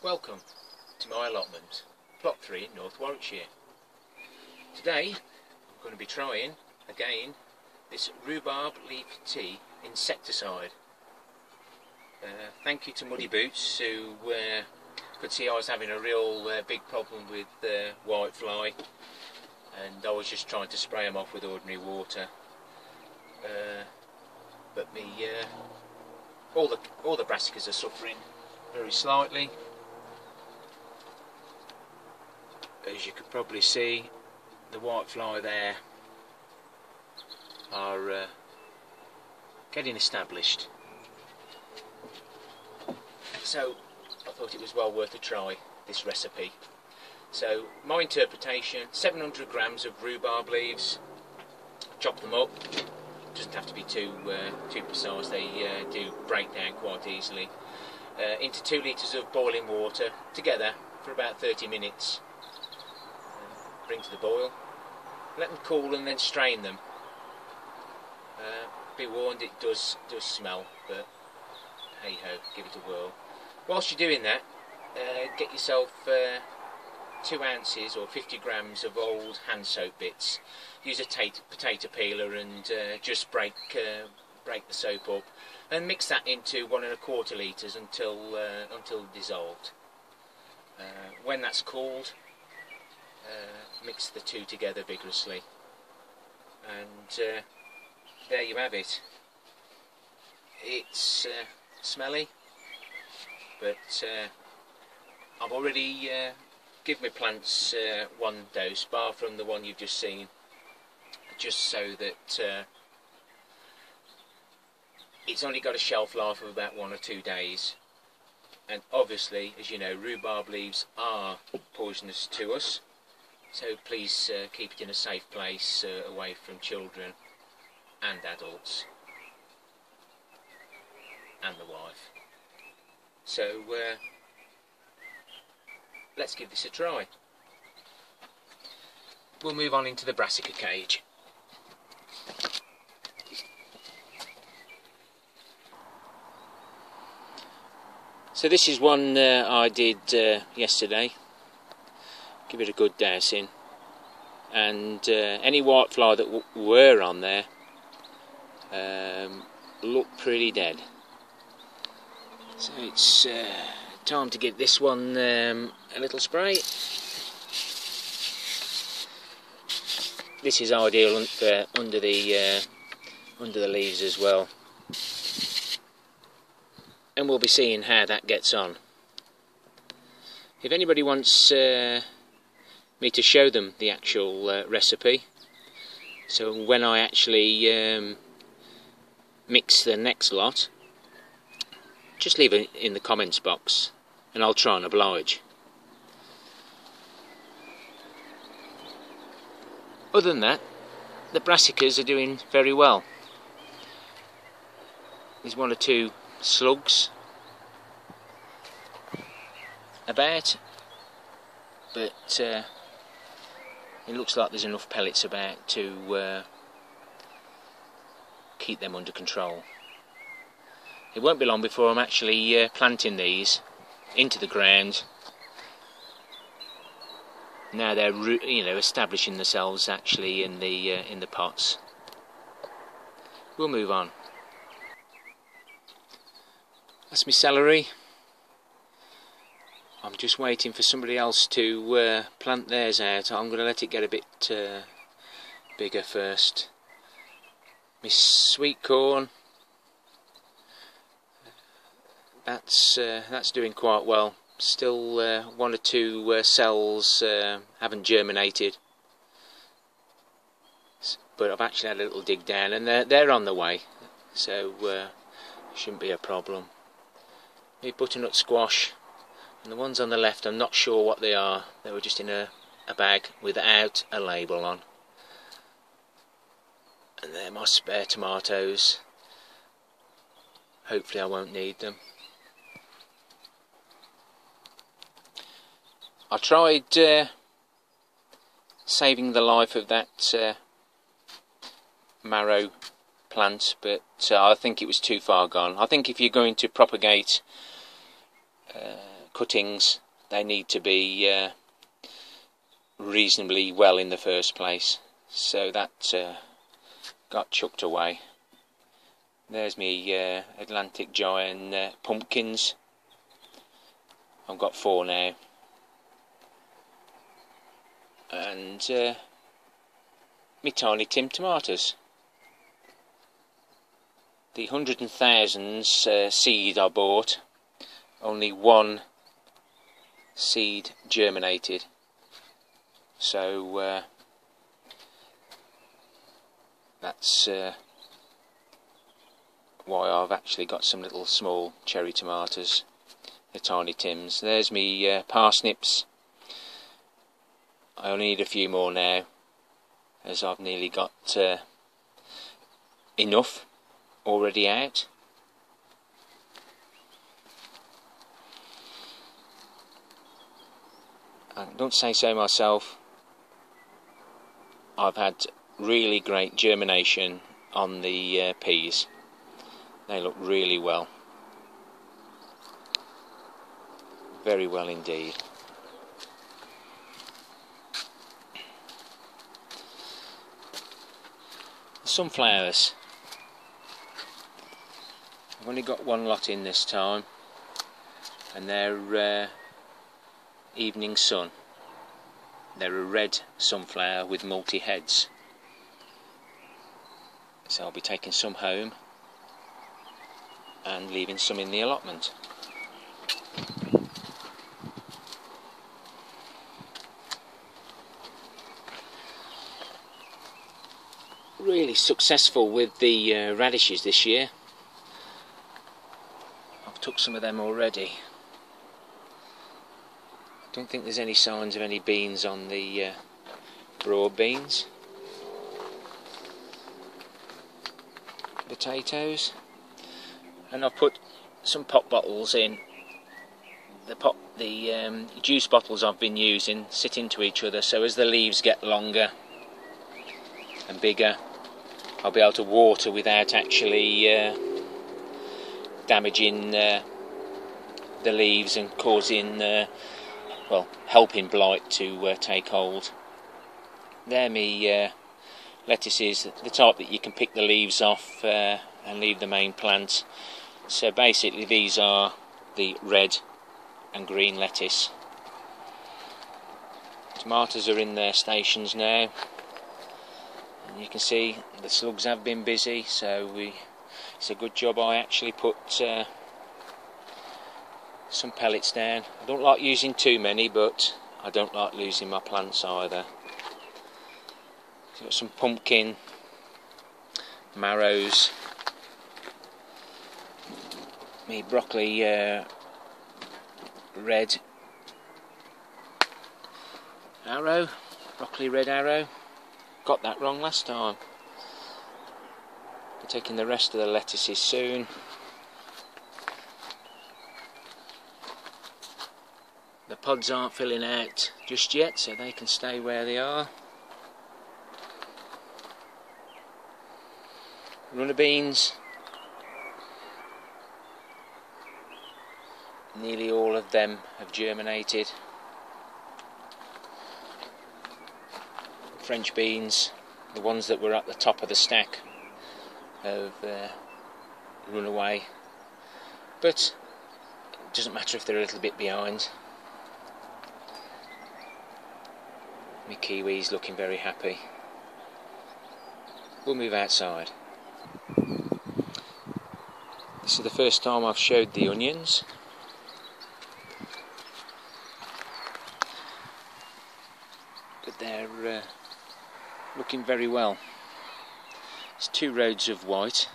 Welcome to my allotment, plot 3 in North Warwickshire. Today I'm going to be trying again this rhubarb leaf tea insecticide. Thank you to Muddy Boots who could see I was having a real big problem with whitefly, and I was just trying to spray them off with ordinary water. But all the brassicas are suffering very slightly. As you can probably see, the whitefly there are getting established. So I thought it was well worth a try, this recipe. So my interpretation: 700 grams of rhubarb leaves, chop them up. Doesn't have to be too precise, they do break down quite easily. Into 2 litres of boiling water together for about 30 minutes. Bring to the boil, let them cool and then strain them. Be warned, it does smell, but hey ho, give it a whirl. Whilst you're doing that, get yourself 2 ounces or 50 grams of old hand soap bits. Use a potato peeler and just break the soap up, and mix that into 1 1/4 litres until dissolved. When that's cooled, mix the two together vigorously, and there you have it. It's smelly, but I've already given my plants 1 dose, bar from the one you've just seen, just so that it's only got a shelf life of about 1 or 2 days. And obviously, as you know, rhubarb leaves are poisonous to us, so please keep it in a safe place away from children and adults and the wife. So let's give this a try. We'll move on into the brassica cage. So this is one I did yesterday. Give it a good dousing, and any whitefly that were on there look pretty dead. So it's time to give this one a little spray. This is ideal for under the leaves as well, and we'll be seeing how that gets on. If anybody wants me to show them the actual recipe, so when I actually mix the next lot, just leave it in the comments box and I'll try and oblige. Other than that, the brassicas are doing very well. There's 1 or 2 slugs about, but it looks like there's enough pellets about to keep them under control. It won't be long before I'm actually planting these into the ground. Now they're establishing themselves actually in the pots. We'll move on. That's my celery. I'm just waiting for somebody else to plant theirs out. I'm going to let it get a bit bigger first. My sweet corn, that's doing quite well. Still 1 or 2 cells haven't germinated, but I've actually had a little dig down, and they're on the way, so shouldn't be a problem. My butternut squash, and the ones on the left, I'm not sure what they are. They were just in a bag without a label on. And they're my spare tomatoes. Hopefully I won't need them. I tried saving the life of that marrow plant, but I think it was too far gone. I think if you're going to propagate cuttings, they need to be reasonably well in the first place, so that got chucked away. There's me Atlantic giant pumpkins. I've got 4 now, and me tiny Tim tomatoes. The 100,000s seed I bought, only 1 seed germinated, so that's why I've actually got some little small cherry tomatoes, the tiny Tims. There's me parsnips. I only need a few more now, as I've nearly got enough already out. I don't say so myself, I've had really great germination on the peas. They look really well, very well indeed. Sunflowers, I've only got 1 lot in this time, and they're Evening Sun. They're a red sunflower with multi heads, so I'll be taking some home and leaving some in the allotment. Really successful with the radishes this year. I've took some of them already. I don't think there's any signs of any beans on the broad beans. Potatoes, and I've put some pop bottles in. The juice bottles I've been using sit into each other, so as the leaves get longer and bigger, I'll be able to water without actually damaging the leaves and causing, well, helping blight to take hold. They're me lettuces, the type that you can pick the leaves off and leave the main plant. So basically these are the red and green lettuce. Tomatoes are in their stations now, and you can see the slugs have been busy, so it's a good job I actually put some pellets down. I don't like using too many, but I don't like losing my plants either. Got some pumpkin marrows, me broccoli red arrow, broccoli red arrow. Got that wrong last time. We're taking the rest of the lettuces soon. The pods aren't filling out just yet, so they can stay where they are. Runner beans, nearly all of them have germinated. French beans, the ones that were at the top of the stack, have run away, but it doesn't matter if they're a little bit behind. My kiwi's looking very happy. We'll move outside. This is the first time I've showed the onions. But they're looking very well. It's 2 rows of white.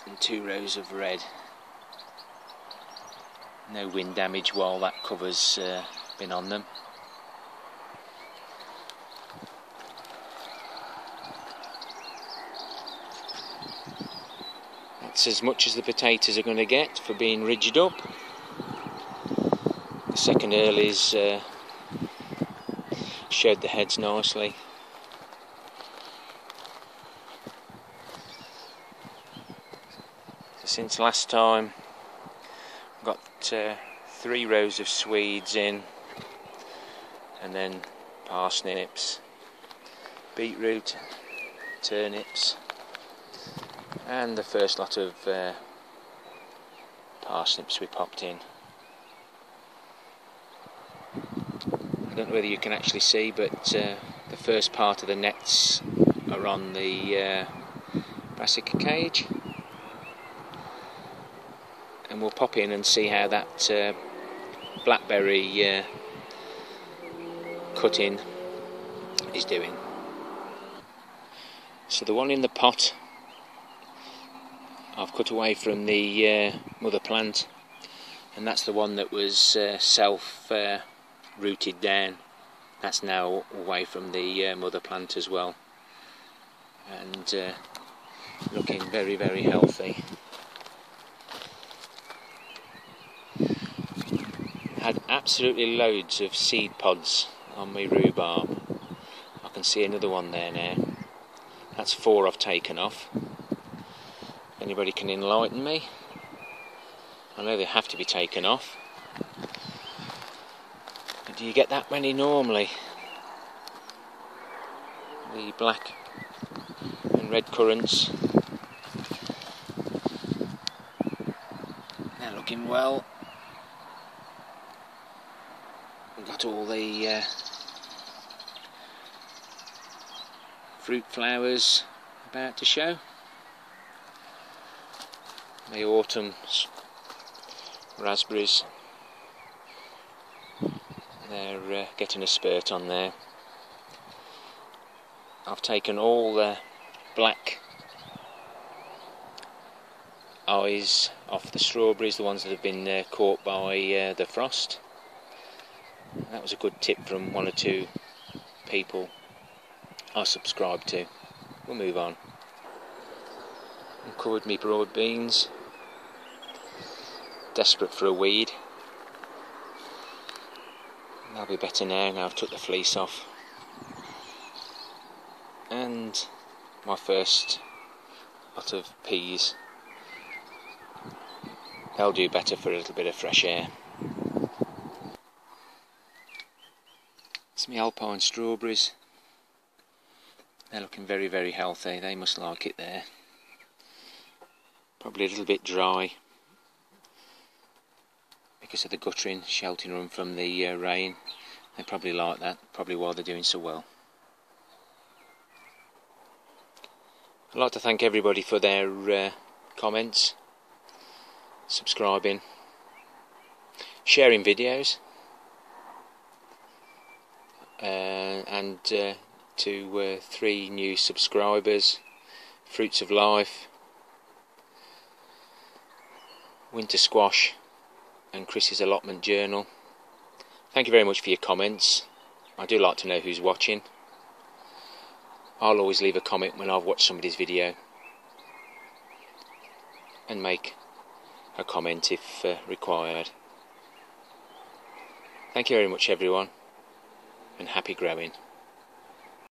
And 2 rows of red. No wind damage while that cover's been on them. That's as much as the potatoes are going to get for being ridged up. The second earlies showed the heads nicely. Since last time, I've got 3 rows of Swedes in, and then parsnips, beetroot, turnips, and the first lot of parsnips we popped in. I don't know whether you can actually see, but the first part of the nets are on the Brassica cage, and we'll pop in and see how that blackberry cutting is doing. So the one in the pot I've cut away from the mother plant, and that's the one that was rooted down. That's now away from the mother plant as well, and looking very, very healthy. Had absolutely loads of seed pods on my rhubarb. I can see another one there now. That's 4 I've taken off. Anybody can enlighten me? I know they have to be taken off. But do you get that many normally? The black and red currants, they're looking well. We've got all the fruit flowers about to show. The autumn raspberries, they're getting a spurt on there. I've taken all the black eyes off the strawberries, the ones that have been caught by the frost. That was a good tip from 1 or 2 people I subscribed to. We'll move on. Uncovered me broad beans. Desperate for a weed. That'll be better now I've took the fleece off. And my first lot of peas. They'll do better for a little bit of fresh air. It's my alpine strawberries. They're looking very, very healthy. They must like it there. Probably a little bit dry because of the guttering sheltering them from the rain. They probably like that, probably why they're doing so well. I'd like to thank everybody for their comments, subscribing, sharing videos, and to 3 new subscribers: Fruits of Life, Winter Squash, and Chris's Allotment Journal. Thank you very much for your comments. I do like to know who's watching. I'll always leave a comment when I've watched somebody's video and make a comment if required. Thank you very much, everyone, and happy growing.